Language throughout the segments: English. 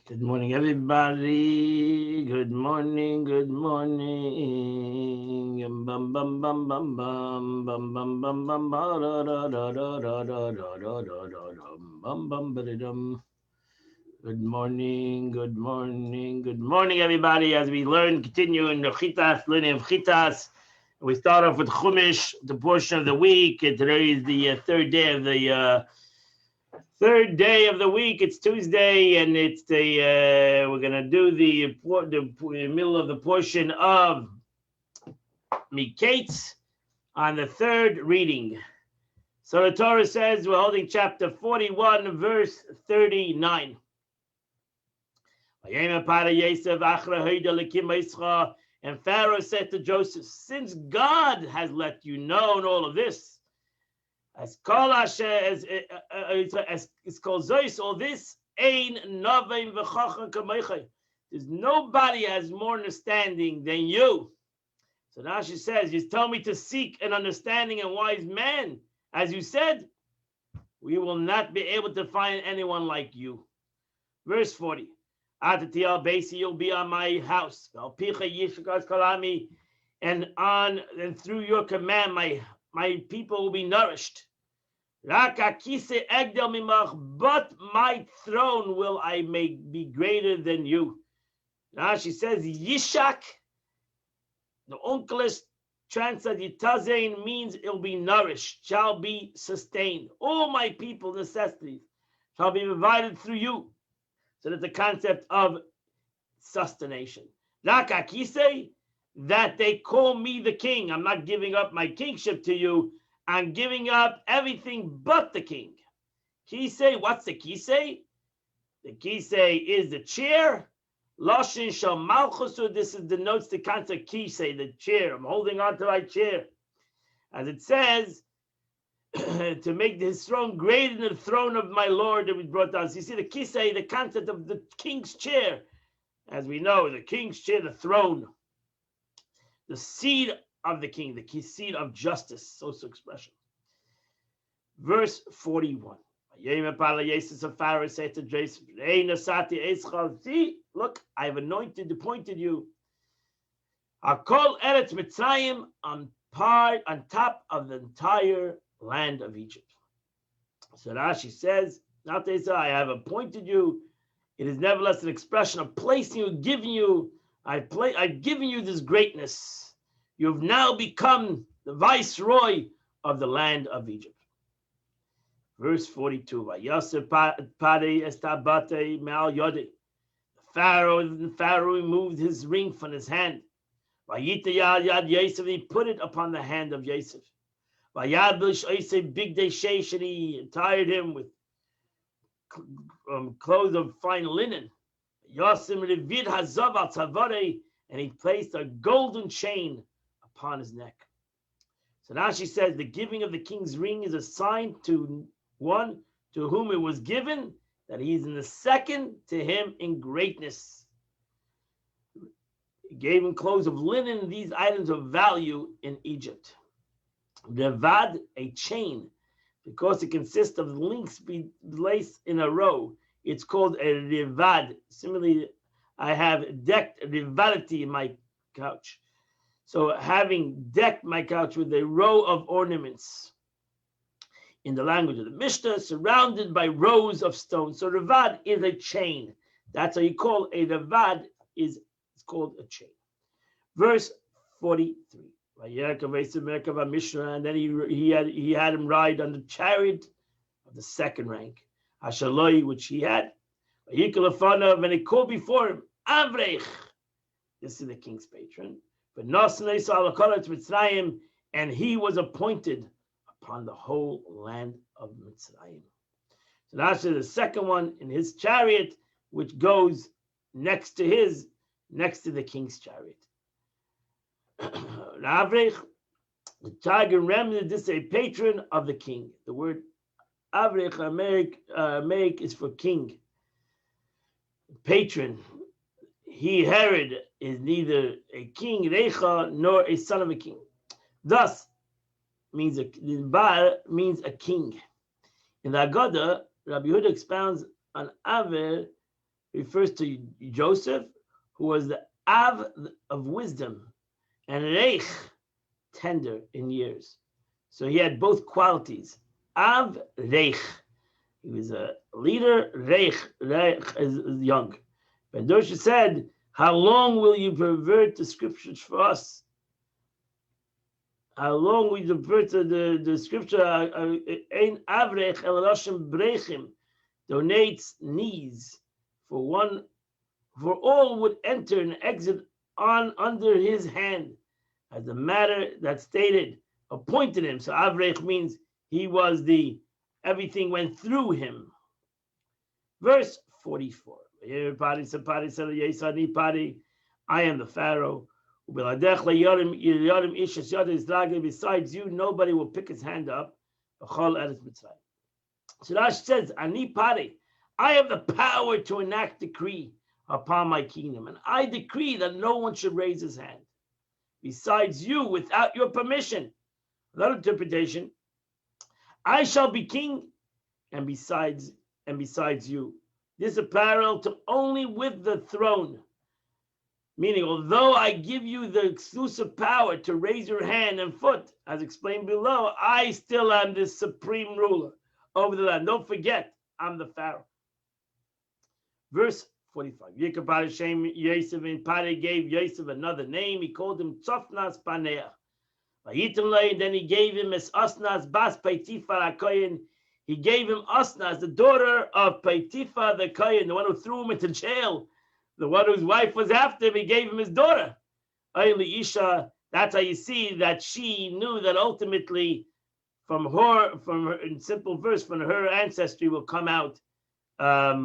Good morning, everybody. Good morning. Good morning. Bum bum bum bum bum bum bum bum bum ba da da da da da da da da da da bum bum ba dum. Good morning. Good morning. Good morning, everybody. As we continue in the Chitas, learning of Chitas. We start off with Chumash, the portion of the week, and today is the third day of the week. It's Tuesday, and it's the we're gonna do the middle of the portion of Miketz on the third reading. So the Torah says we're holding chapter 41, verse 39. And Pharaoh said to Joseph, since God has let you know all of this, as called Zeus, all this ain novim v'chacham kameichay. There's nobody has more understanding than you. So now she says, you tell me to seek an understanding and wise man. As you said, we will not be able to find anyone like you. Verse 40. Atatiel Basi, you'll be on my house. And through your command, my people will be nourished. But my throne will I make be greater than you. Now she says Yishak. The Onkelos translated Yitazein means it'll be nourished, shall be sustained. All my people necessities shall be provided through you. So that's the concept of sustentation. Rakakise, that they call me the king. I'm not giving up my kingship to you. I'm giving up everything but the king. Kisei, what's the kisei? The kisei is the chair. Loshin shal malchusu, this is denotes the concept kisei, the chair. I'm holding on to my chair. As it says, to make his throne greater than the throne of my Lord that we brought down. So you see the kisei, the concept of the king's chair. As we know, the king's chair, the throne, the seat of the king, the seat of justice, social expression. Verse 41. Pharaoh said to Joseph, see, look, I've appointed you. I'll call Eretz Mitzrayim on top of the entire land of Egypt. So Rashi says, I have appointed you. It is nevertheless an expression of placing you, giving you. I've given you this greatness. You've now become the viceroy of the land of Egypt. Verse 42. The Pharaoh removed his ring from his hand. He put it upon the hand of Yosef. And he attired him with clothes of fine linen. And he placed a golden chain upon his neck. So now she says the giving of the king's ring is a sign to one to whom it was given that he is in the second to him in greatness. He gave him clothes of linen, these items of value in Egypt. Revad, a chain, because it consists of links placed in a row. It's called a revad. Similarly, I have decked revadity in my couch. So having decked my couch with a row of ornaments. In the language of the Mishnah, surrounded by rows of stones. So revad is a chain. That's how you call a revad. It's called a chain. Verse 43. And then he had him ride on the chariot of the second rank, Hashaloi, which he had. And he called before him, Avrech. This is the king's patron. And he was appointed upon the whole land of Mitzrayim. So that's the second one in his chariot, which goes next to the king's chariot. Avrech, the Targum remnant, this is a patron of the king. The word Avrech, Aramaic is for king. Patron. He, Herod, is neither a king, Recha, nor a son of a king. Thus, Bar means a king. In the Haggadah, Rabbi Yehuda expounds on Aver refers to Joseph, who was the Av of wisdom, and Reich, tender in years. So he had both qualities. Av, Reich. He was a leader. Reich is young. Ben Dorsha said, how long will you pervert the scriptures for us? How long will you pervert the scripture? Ein avrech el Hashem brechim, donates knees for all would enter and exit on under his hand, as the matter that stated appointed him. So avrech means he was everything went through him. Verse 44. I am the Pharaoh. Besides you, nobody will pick his hand up. So Rashi says, Ani Pari, I have the power to enact decree upon my kingdom, and I decree that no one should raise his hand besides you without your permission. Another interpretation, I shall be king, and besides you. This is a parallel to only with the throne. Meaning, although I give you the exclusive power to raise your hand and foot, as explained below, I still am the supreme ruler over the land. Don't forget, I'm the Pharaoh. Verse 45. Yosef and Pare gave Yosef another name. He called him Tzofnas Paneach. Then he gave him as Asnas Bas Peitifar HaKoyen. He gave him Asnas, the daughter of Peitifar the Kohen, the one who threw him into jail, the one whose wife was after him. He gave him his daughter. Isha. That's how you see that she knew that ultimately from her in simple verse, from her ancestry will come out part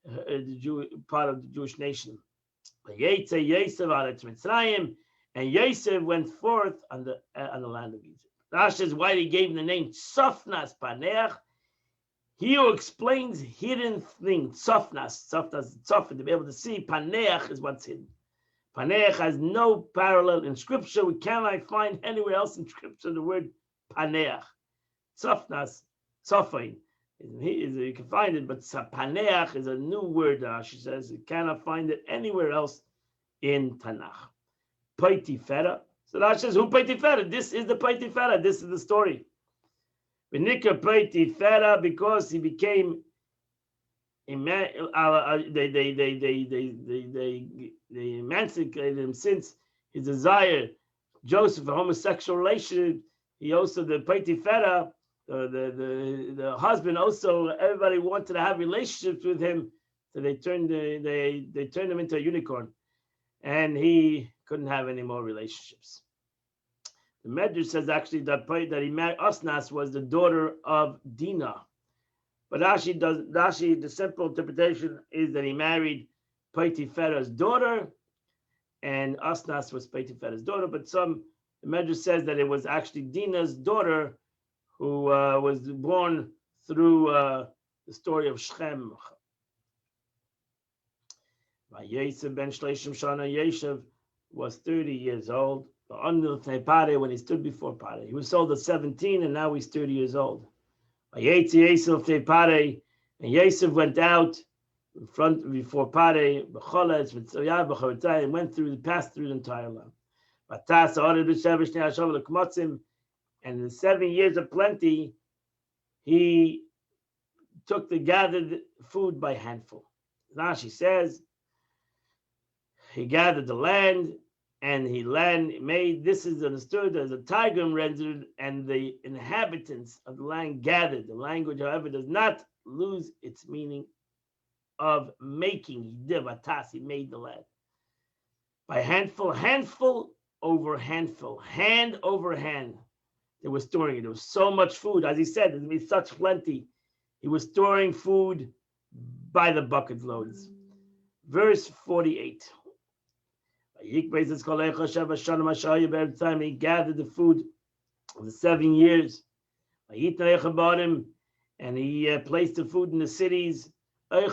of the Jewish nation. And Yosef went forth on the land of Egypt. Rashi says why he gave him the name Tzofnas Paneach. He who explains hidden things, Tzofnas, to be able to see. Paneach is what's hidden. Paneach has no parallel in scripture. We cannot find anywhere else in scripture the word Paneach. Tzofnas, Tzofin. You can find it, but Paneach is a new word. She says you cannot find it anywhere else in Tanakh. Peitifera. So Rashi says, who Peitifera? This is the Peitifera. This is the story. V'nikra Peitifera, because he became they emancipated him since his desire, Joseph, a homosexual relationship. He also, the Peitifera, the husband, also everybody wanted to have relationships with him, so they turned him into a unicorn, and he couldn't have any more relationships. The Medrash says actually that he married Asnas was the daughter of Dinah, but Rashi, the simple interpretation is that he married Peitifera's daughter, and Asnas was Peitifera's daughter. But the Medrash says that it was actually Dinah's daughter who was born through the story of Shechem. Yosef ben Shleishim Shana, Yosef was 30 years old. When he stood before Pare, he was sold at 17, and now he's 30 years old. And Yosef went out in front before Pare, and passed through the entire land. And in the 7 years of plenty, he took the gathered food by handful. Rashi says he gathered the land, and he made, this is understood as a Targum rendered, and the inhabitants of the land gathered. The language, however, does not lose its meaning of making. He made the land. By handful over handful, hand over hand. They were storing it. There was so much food. As he said, there's going to be such plenty. He was storing food by the bucket loads. Verse 48. He gathered the food of the 7 years. And he placed the food in the cities. Food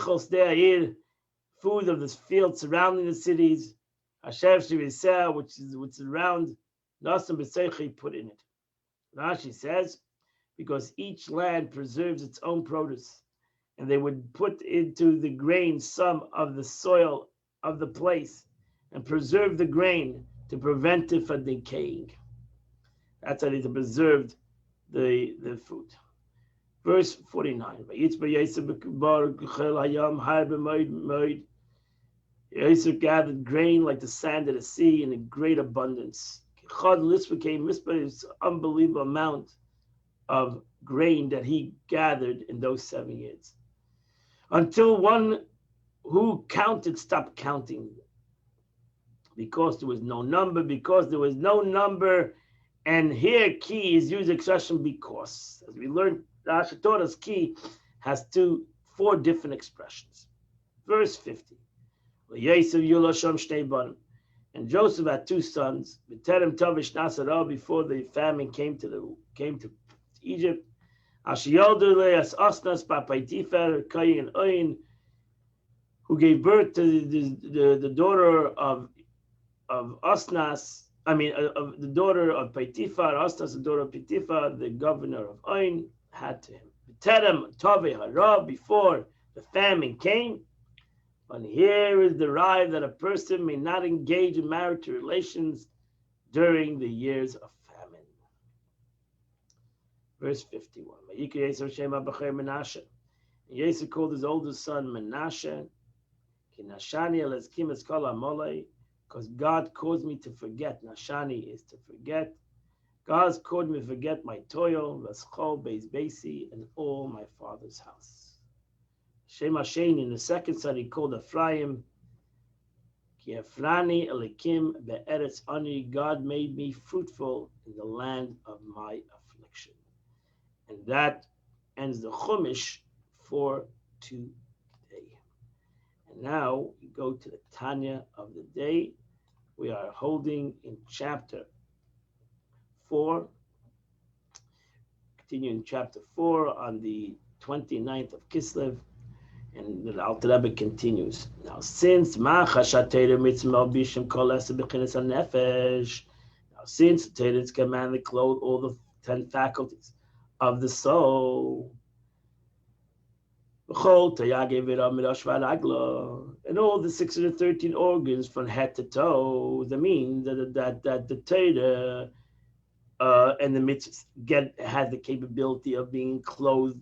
of the field surrounding the cities. Which is around. He put in it. Rashi says, because each land preserves its own produce, and they would put into the grain some of the soil of the place and preserve the grain to prevent it from decaying. That's how they preserved the food. Verse 49. Yosef gathered grain like the sand of the sea in a great abundance. This became this unbelievable amount of grain that he gathered in those 7 years. Until one who counted stopped counting. Because there was no number, and here key is used expression because. As we learned, Rashi taught us key has 4 different expressions. Verse 50. And Joseph had 2 sons. Before the famine came to Egypt, who gave birth to the daughter of Osnas. Of the daughter of Potiphar. Osnas, the daughter of Potiphar, the governor of Oin, had to him. Before the famine came. And here is derived that a person may not engage in marital relations during the years of famine. Verse 51. Yosef called his oldest son Menashe, because God caused me to forget. Nashani is to forget. God caused me to forget my toil, Vaschol Beis Beisi, and all my father's house. Shem Hasheni, in the second son, he called Ephraim. Ki Efrani Elikim be'eretz ani. God made me fruitful in the land of my affliction. And that ends the Chumash for today. And now we go to the Tanya of the day. We are holding in chapter 4. Continuing chapter 4 on the 29th of Kislev. And the Alter Rebbe continues. Now, since since Torah's command to clothe all the 10 faculties of the soul, and all the 613 organs from head to toe, that means that the Torah and the mitzvahs has the capability of being clothed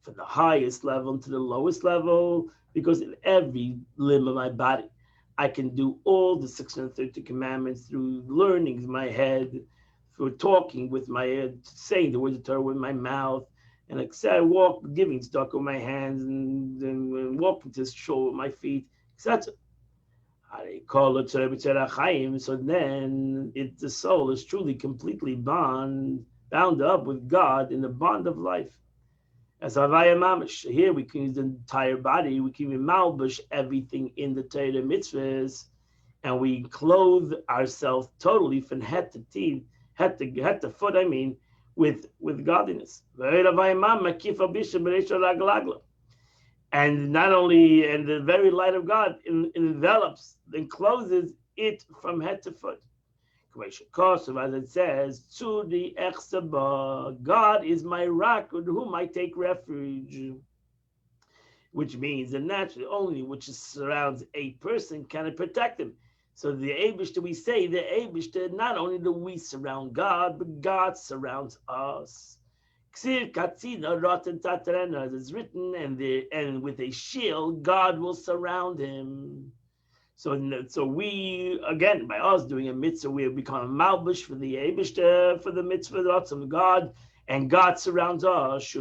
from the highest level to the lowest level, because in every limb of my body, I can do all the 630 commandments through learning in my head, through talking with my head, saying the words of Torah with my mouth, and like I walk, giving tzedakah with my hands, and walking to the shore with my feet, etc. So then the soul is truly completely bound up with God in the bond of life. As Havaya Mamish, here we can use the entire body, we can malbush everything in the Torah mitzvahs, and we clothe ourselves totally from head to foot, with godliness. And not only, and the very light of God envelops and closes it from head to foot. As it says, God is my rock with whom I take refuge, which means that naturally only which surrounds a person can protect him. So the Eibishter, we say the Eibishter, not only do we surround God, but God surrounds us. As it's written, and with a shield, God will surround him. So we, again, by us doing a mitzvah, we have become a malbush for the Eibishter, for the mitzvah of God, and God surrounds us.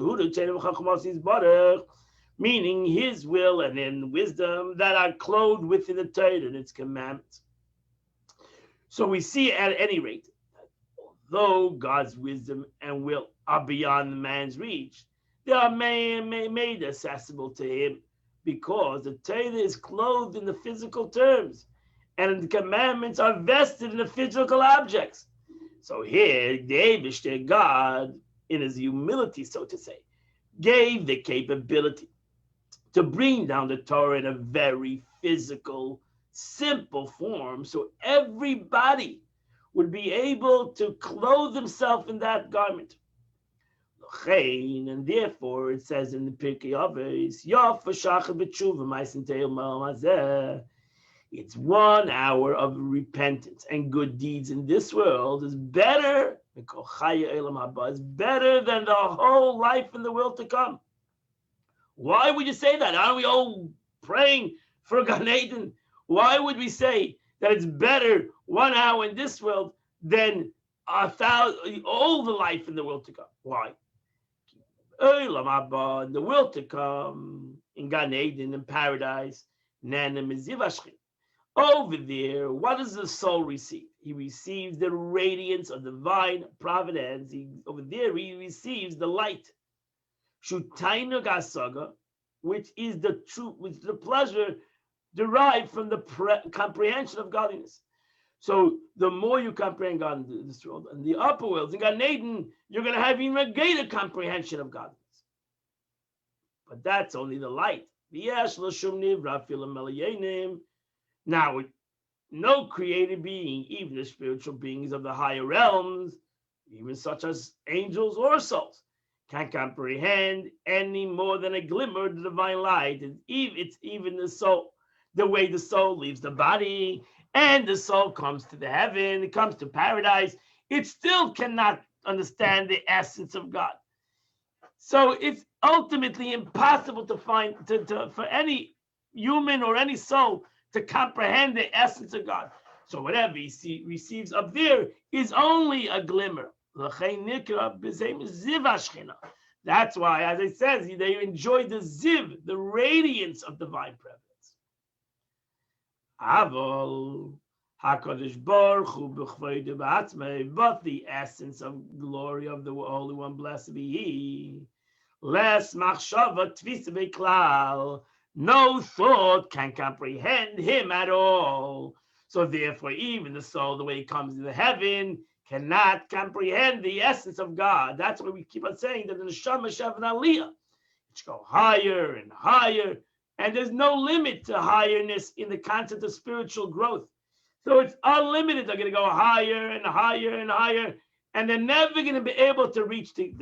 Meaning his will and in wisdom that are clothed within the Torah and its commandments. So we see at any rate, that although God's wisdom and will are beyond man's reach, they are made accessible to him, because the Torah is clothed in the physical terms, and the commandments are vested in the physical objects. So here, the Eibishter, God, in his humility, so to say, gave the capability to bring down the Torah in a very physical, simple form, so everybody would be able to clothe themselves in that garment. And therefore it says in the Pirkei Avos, Yof v'shachar b'tshuva ma'asim teil ma'amazeh. It's 1 hour of repentance and good deeds in this world is better, is better than the whole life in the world to come. Why would you say that? Aren't we all praying for Gan Eden? Why would we say that it's better 1 hour in this world than all the life in the world to come? Why? In the world to come, in Gan Eden, in paradise, over there, what does the soul receive? He receives the radiance of divine providence. Over there, he receives the light. Shutainu Gasaga, which is the truth, which is the pleasure derived from the comprehension of godliness. So the more you comprehend God in this world, and the upper worlds, in Gan Eden, you're going to have even a greater comprehension of godliness. But that's only the light. Now, no created being, even the spiritual beings of the higher realms, even such as angels or souls, can comprehend any more than a glimmer of the divine light. It's even the soul, the way the soul leaves the body and the soul comes to the heaven, it comes to paradise, it still cannot understand the essence of God. So it's ultimately impossible to find for any human or any soul to comprehend the essence of God. So whatever he receives up there is only a glimmer. That's why, as it says, they enjoy the ziv, the radiance of divine presence. Avol HaKadosh Baruch Hu b'chvodo b'atzmei, but the essence of glory of the Holy One, blessed be He, less machshava tvisa beklal, no thought can comprehend Him at all. So therefore, even the soul, the way it comes into heaven, cannot comprehend the essence of God. That's why we keep on saying that the neshama shav and aliyah, it go higher and higher, and there's no limit to highness in the concept of spiritual growth. So it's unlimited. They're going to go higher and higher and higher, and they're never going to be able to reach the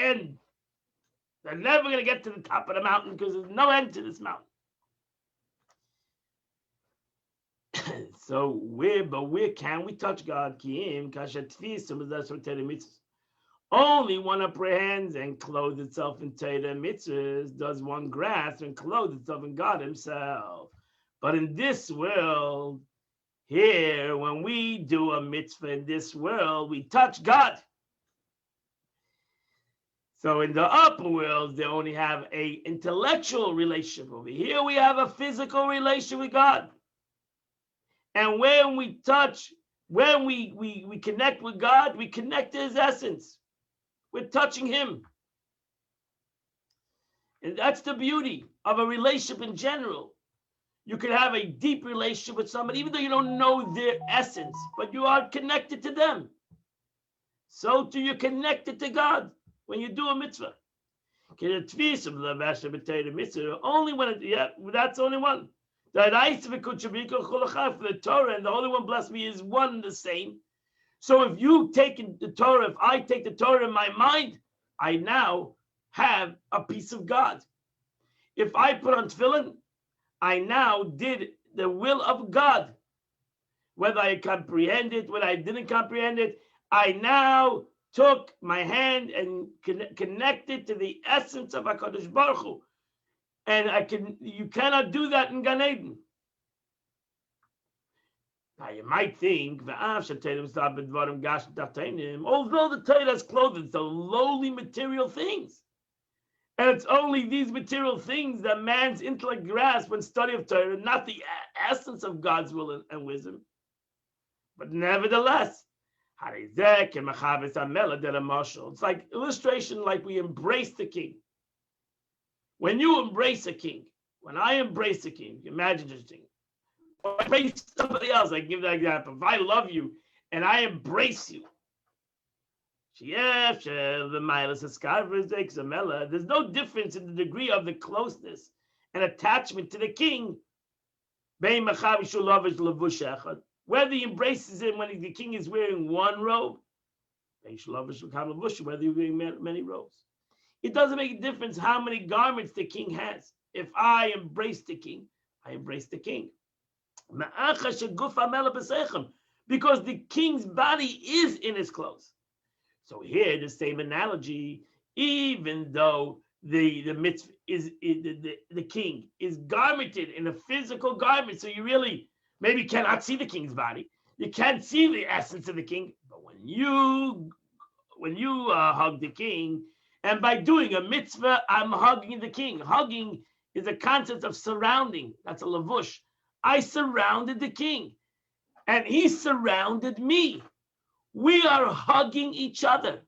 end. They're never going to get to the top of the mountain because there's no end to this mountain. So where can we touch God? Only one apprehends and clothes itself in Torah mitzvahs does one grasp and clothe itself in God Himself. But in this world, here, when we do a mitzvah in this world, we touch God. So in the upper world, they only have an intellectual relationship. Over here, we have a physical relationship with God. And when we touch, when we connect with God, we connect to His essence. We're touching Him. And that's the beauty of a relationship in general. You can have a deep relationship with somebody, even though you don't know their essence, but you are connected to them. So too, you're connected to God when you do a mitzvah. Only when that's only one. For the Torah and the Holy One, blessed be, is one and the same. So if you take the Torah, if I take the Torah in my mind, I now have a piece of God. If I put on tefillin, I now did the will of God. Whether I comprehend it, whether I didn't comprehend it, I now took my hand and connected to the essence of HaKadosh Baruch Hu. And you cannot do that in Gan Eden. Now you might think, although the Torah has clothed the lowly material things, and it's only these material things that man's intellect grasps when study of Torah, not the essence of God's will and wisdom. But nevertheless, it's like illustration, like we embrace the king. When you embrace a king, when I embrace a king, imagine this thing. Or I embrace somebody else, I give that example. If I love you and I embrace you, there's no difference in the degree of the closeness and attachment to the king. Whether he embraces him when the king is wearing one robe, Whether you wear many robes. It doesn't make a difference how many garments the king has. If I embrace the king, I embrace the king. Because the king's body is in his clothes. So here, the same analogy, even though the mitzvah is the king is garmented in a physical garment, so you really maybe cannot see the king's body. You can't see the essence of the king. But when you hug the king, and by doing a mitzvah, I'm hugging the king. Hugging is a concept of surrounding. That's a lavush. I surrounded the king, and he surrounded me. We are hugging each other.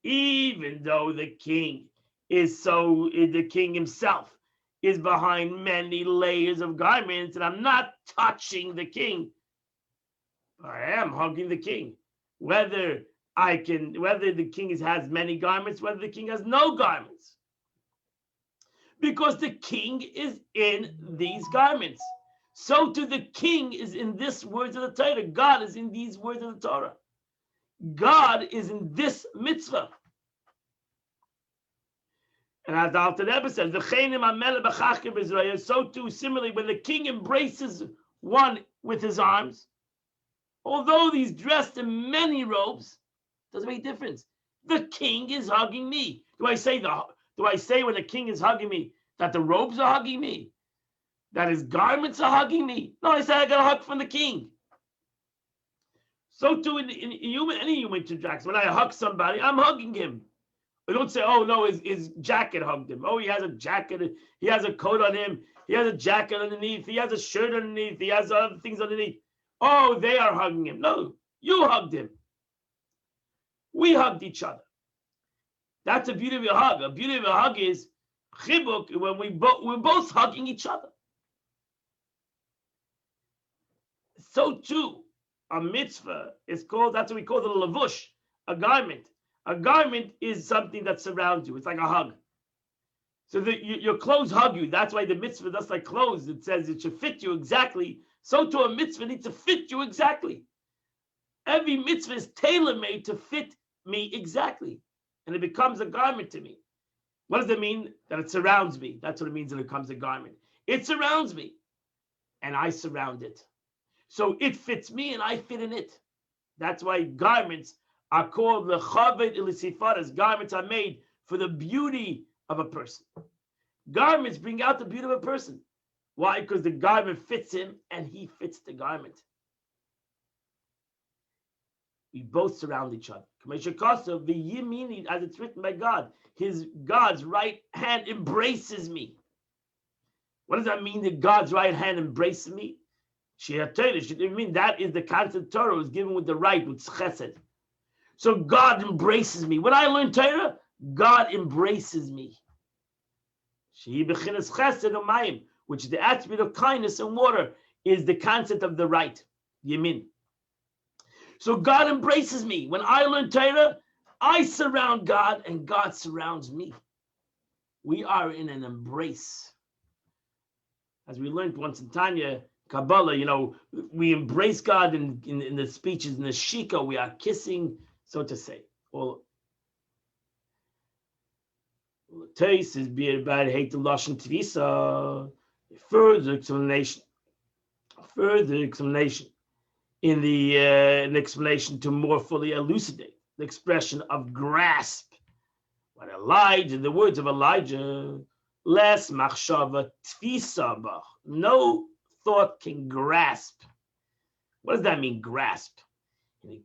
Even though the king himself is behind many layers of garments, and I'm not touching the king, I am hugging the king. Whether the king has many garments, whether the king has no garments. Because the king is in these garments. So too the king is in these words of the Torah. God is in these words of the Torah. God is in this mitzvah. And as the Alter Rebbe says, so too similarly, when the king embraces one with his arms, although he's dressed in many robes, doesn't make a difference. The king is hugging me. Do I say when the king is hugging me that the robes are hugging me? That his garments are hugging me? No, I say I got a hug from the king. So too in any human interaction, when I hug somebody, I'm hugging him. I don't say, oh no, his jacket hugged him. Oh, he has a jacket, he has a coat on him, he has a jacket underneath, he has a shirt underneath, he has other things underneath. Oh, they are hugging him. No, you hugged him. We hugged each other. That's the beauty of a hug. A beauty of a hug is chibuk, when we're both hugging each other. So too, a mitzvah is called, that's what we call the lavush, a garment. A garment is something that surrounds you. It's like a hug. So your clothes hug you. That's why the mitzvah, that's like clothes. It says it should fit you exactly. So too, a mitzvah needs to fit you exactly. Every mitzvah is tailor-made to fit me exactly. And it becomes a garment to me. What does it mean? That it surrounds me. That's what it means that it becomes a garment. It surrounds me. And I surround it. So it fits me and I fit in it. That's why garments are called lechaved ilisifaras. Garments are made for the beauty of a person. Garments bring out the beauty of a person. Why? Because the garment fits him and he fits the garment. We both surround each other. As it's written by God, God's right hand embraces me. What does that mean that God's right hand embraces me? It mean that is the concept Torah was given with the right, with chesed. So God embraces me. When I learn Torah, God embraces me. Which is the attribute of kindness and water, is the concept of the right, Yemin. So God embraces me. When I learn Torah, I surround God and God surrounds me. We are in an embrace. As we learned once in Tanya, Kabbalah, we embrace God in the speeches, in the Shika, we are kissing, so to say. Well, taste is be about hate the Lashon Tvisa. Further explanation in the explanation to more fully elucidate the expression of grasp. What Elijah, the words of Elijah, less machshava tvisa bach. No thought can grasp. What does that mean, grasp? When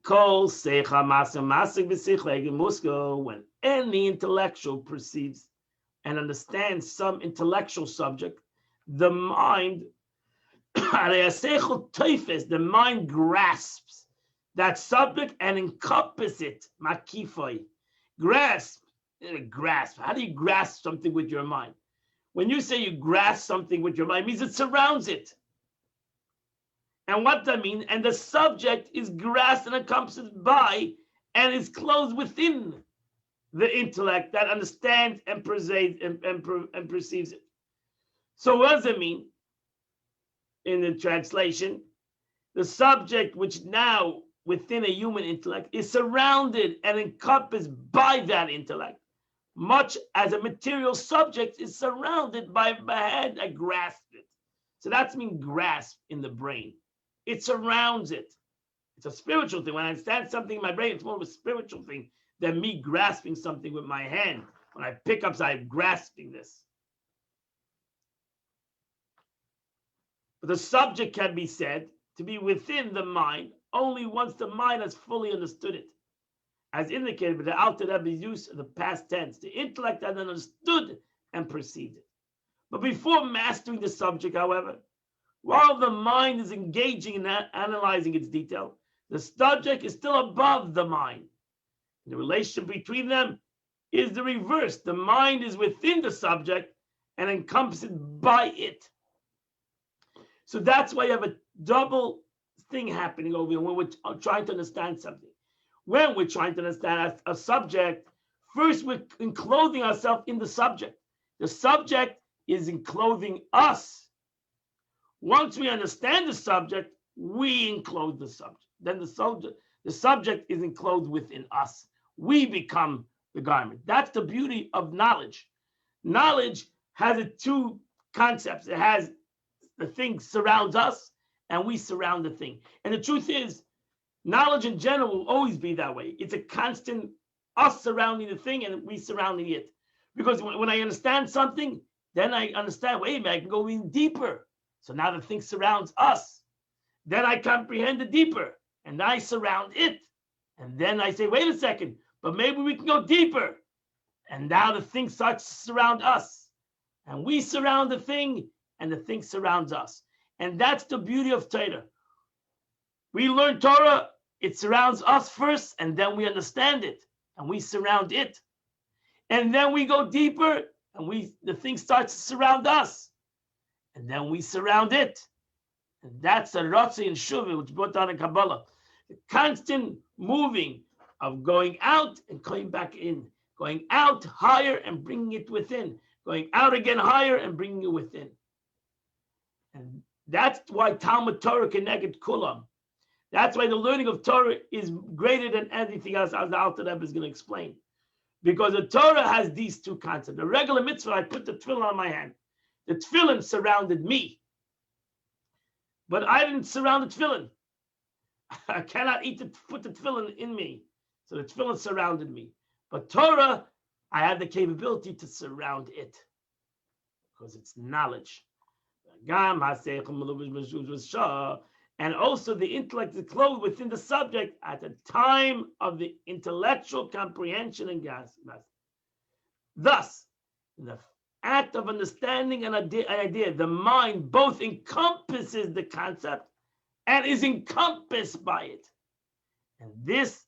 any intellectual perceives and understands some intellectual subject, the mind, the mind grasps that subject and encompasses it. Makifoi. Grasp. How do you grasp something with your mind? When you say you grasp something with your mind, it means it surrounds it. And what does that mean? And the subject is grasped and encompassed by and is closed within the intellect that understands and perceives it. So what does it mean? In the translation, the subject which now within a human intellect is surrounded and encompassed by that intellect, much as a material subject is surrounded by a hand that grasps it. So that's mean grasp in the brain. It surrounds it. It's a spiritual thing. When I understand something in my brain, it's more of a spiritual thing than me grasping something with my hand. When I pick up, I'm grasping this. But the subject can be said to be within the mind only once the mind has fully understood it. As indicated by the Alter Rebbe's use of the past tense, the intellect has understood and perceived it. But before mastering the subject, however, while the mind is engaging in analyzing its detail, the subject is still above the mind. The relationship between them is the reverse. The mind is within the subject and encompassed by it. So that's why you have a double thing happening over here when we're trying to understand something. When we're trying to understand a subject, first we're enclothing ourselves in the subject. The subject is enclothing us. Once we understand the subject, we enclose the subject. Then the subject is enclosed within us. We become the garment. That's the beauty of knowledge. Knowledge has two concepts. It has the thing surrounds us, and we surround the thing. And the truth is, knowledge in general will always be that way. It's a constant us surrounding the thing and we surrounding it. Because when I understand something, then I understand, wait a minute, I can go even deeper. So now the thing surrounds us. Then I comprehend it deeper, and I surround it. And then I say, wait a second, but maybe we can go deeper. And now the thing starts to surround us. And we surround the thing, and the thing surrounds us. And that's the beauty of Torah. We learn Torah, it surrounds us first, and then we understand it, and we surround it. And then we go deeper, and the thing starts to surround us. And then we surround it. And that's the Ratzi and Shuvi, which brought down in Kabbalah. The constant moving of going out and coming back in. Going out higher and bringing it within. Going out again higher and bringing it within. And that's why Talmud Torah Keneged Kulam. That's why the learning of Torah is greater than anything else, as the Alter Rebbe is going to explain. Because the Torah has these two concepts. The regular mitzvah, I put the tefillin on my hand. The tefillin surrounded me. But I didn't surround the tefillin. I cannot put the tefillin in me. So the tefillin surrounded me. But Torah, I had the capability to surround it. Because it's knowledge. And also the intellect is clothed within the subject at the time of the intellectual comprehension and grasp. Thus, in the act of understanding an idea, the mind both encompasses the concept and is encompassed by it. And this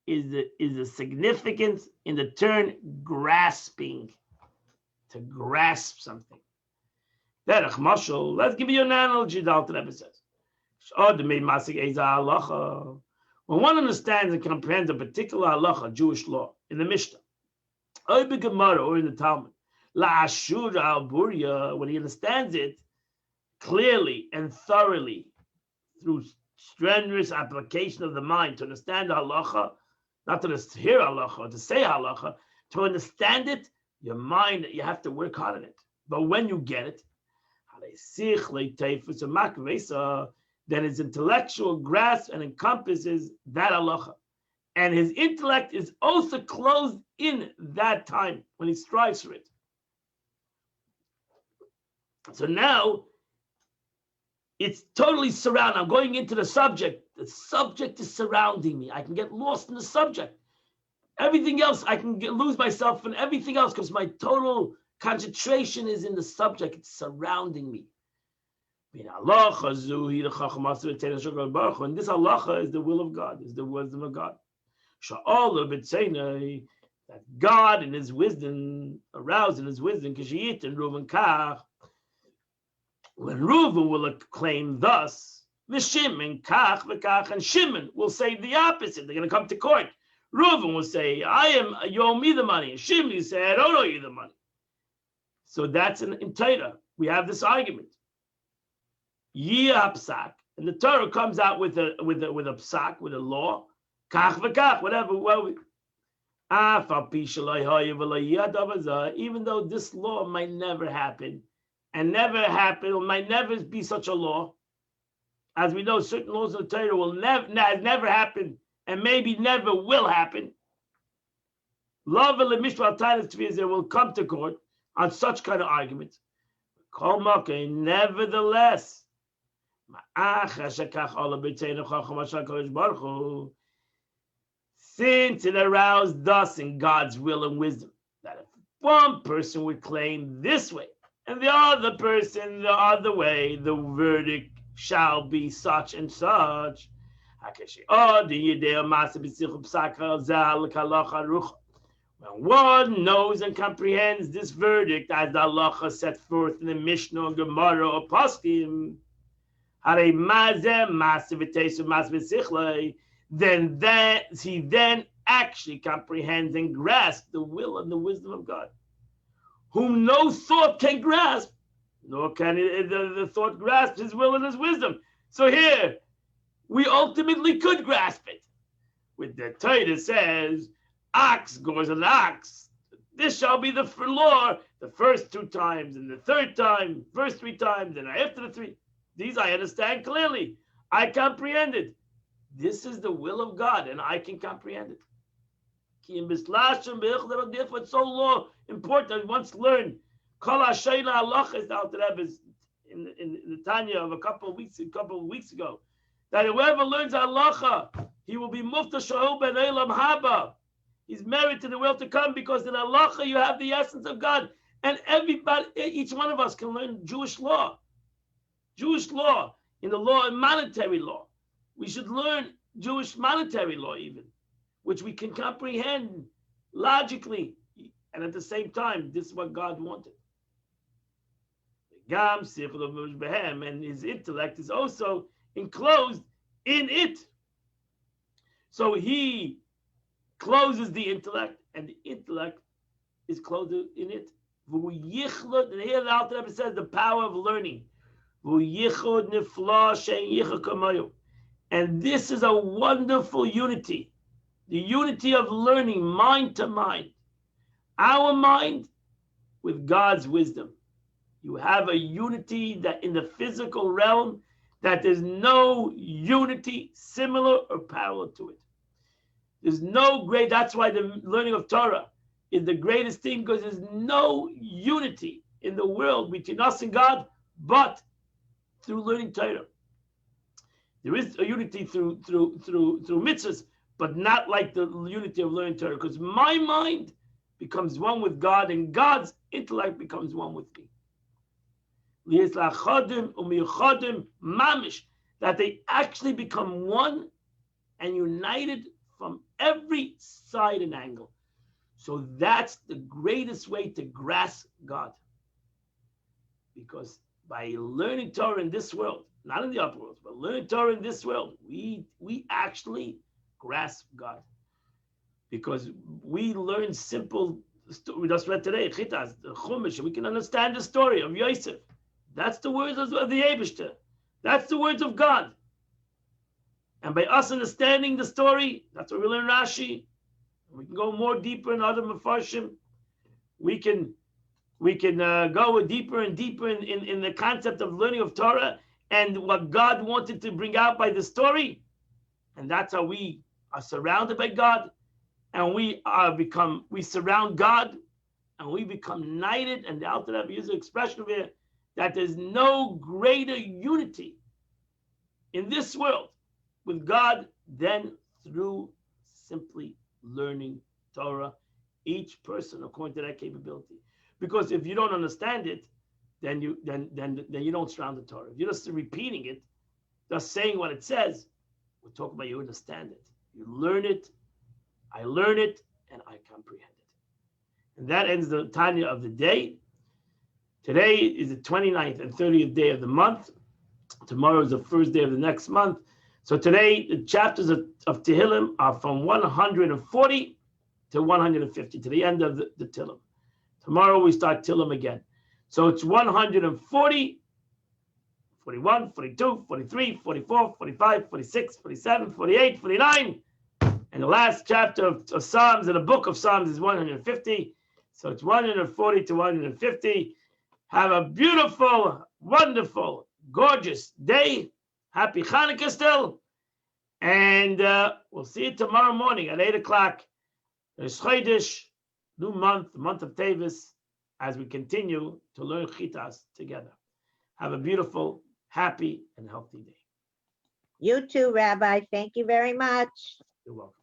is the significance in the term grasping, to grasp something. Let's give you an analogy, the Alter Rebbe says. When one understands and comprehends a particular halacha, Jewish law, in the Mishnah, or in the Talmud, when he understands it clearly and thoroughly through strenuous application of the mind to understand the halacha, not to just hear halacha or to say halacha, to understand it, your mind, you have to work hard on it. But when you get it, then his intellectual grasp and encompasses that halacha. And his intellect is also closed in that time when he strives for it. So now it's totally surrounded. I'm going into the subject. The subject is surrounding me. I can get lost in the subject. Everything else, I can lose myself in everything else because my total concentration is in the subject. It's surrounding me. And this halacha is the will of God, is the wisdom of God. That God in his wisdom, aroused in his wisdom, when Reuven will acclaim thus, and Shimon will say the opposite. They're going to come to court. Reuven will say, you owe me the money. And Shimon will say, I don't owe you the money. So that's in Torah. We have this argument. And the Torah comes out with a psak, with a law, kach v'kach, whatever. Even though this law might never happen, and never happen, or might never be such a law. As we know, certain laws of the Torah will never happen, and maybe never will happen. Love and there will come to court on such kind of arguments. Nevertheless, since it aroused us in God's will and wisdom, that if one person would claim this way and the other person the other way, the verdict shall be such and such. When one knows and comprehends this verdict as the halacha set forth in the Mishnah or Gemara or Poskim, then he then actually comprehends and grasps the will and the wisdom of God, whom no thought can grasp, nor can the thought grasp his will and his wisdom. So here, we ultimately could grasp it. With the Torah says, ox goes an ox. This shall be the law the first 2 times, and the third time, first 3 times, and after the 3. These I understand clearly. I comprehend it. This is the will of God, and I can comprehend it. It's so important. Once learned, Kol Hashayna halachas now in the Tanya of a couple of weeks ago, that whoever learns halacha, he will be mufta shahul ben elam haba. He's married to the world to come, because in halacha you have the essence of God, and everybody, each one of us can learn Jewish law in the law and monetary law. We should learn Jewish monetary law even, which we can comprehend logically, and at the same time, this is what God wanted. And his intellect is also enclosed in it. So he closes the intellect, and the intellect is closed in it. And here the Alter Rebbe says the power of learning. And this is a wonderful unity. The unity of learning, mind to mind. Our mind with God's wisdom. You have a unity that in the physical realm, that there's no unity similar or parallel to it. There's no great, that's why the learning of Torah is the greatest thing, because there's no unity in the world between us and God, but through learning Torah. There is a unity through mitzvahs, but not like the unity of learning Torah, because my mind becomes one with God, and God's intellect becomes one with me. That they actually become one and united from every side and angle. So that's the greatest way to grasp God. Because by learning Torah in this world, not in the upper world, but learning Torah in this world, we actually grasp God. Because we learn simple, we just read today, Chitas, the Chumash, we can understand the story of Yosef. That's the words of the Eibishter. That's the words of God. And by us understanding the story, that's what we learn Rashi. We can go more deeper in other Mefarshim. We can go deeper and deeper in the concept of learning of Torah and what God wanted to bring out by the story. And that's how we are surrounded by God, and we surround God, and we become united. And the Alter Rebbe uses the expression here that there's no greater unity in this world with God than through simply learning Torah, each person according to their capability. Because if you don't understand it, then you don't surround the Torah. If you're just repeating it, just saying what it says, we're talking about you understand it. You learn it, I learn it, and I comprehend it. And that ends the Tanya of the day. Today is the 29th and 30th day of the month. Tomorrow is the first day of the next month. So today, the chapters of Tehillim are from 140 to 150, to the end of the Tehillim. Tomorrow we start Tehillim again. So it's 140 41, 42, 43, 44, 45, 46, 47, 48, 49. And the last chapter of Psalms in the book of Psalms is 150. So it's 140 to 150. Have a beautiful, wonderful, gorgeous day. Happy Hanukkah still. And we'll see you tomorrow morning at 8 o'clock. There's Chodesh, new month, the month of Tevis, as we continue to learn Chitas together. Have a beautiful, happy, and healthy day. You too, Rabbi. Thank you very much. You're welcome.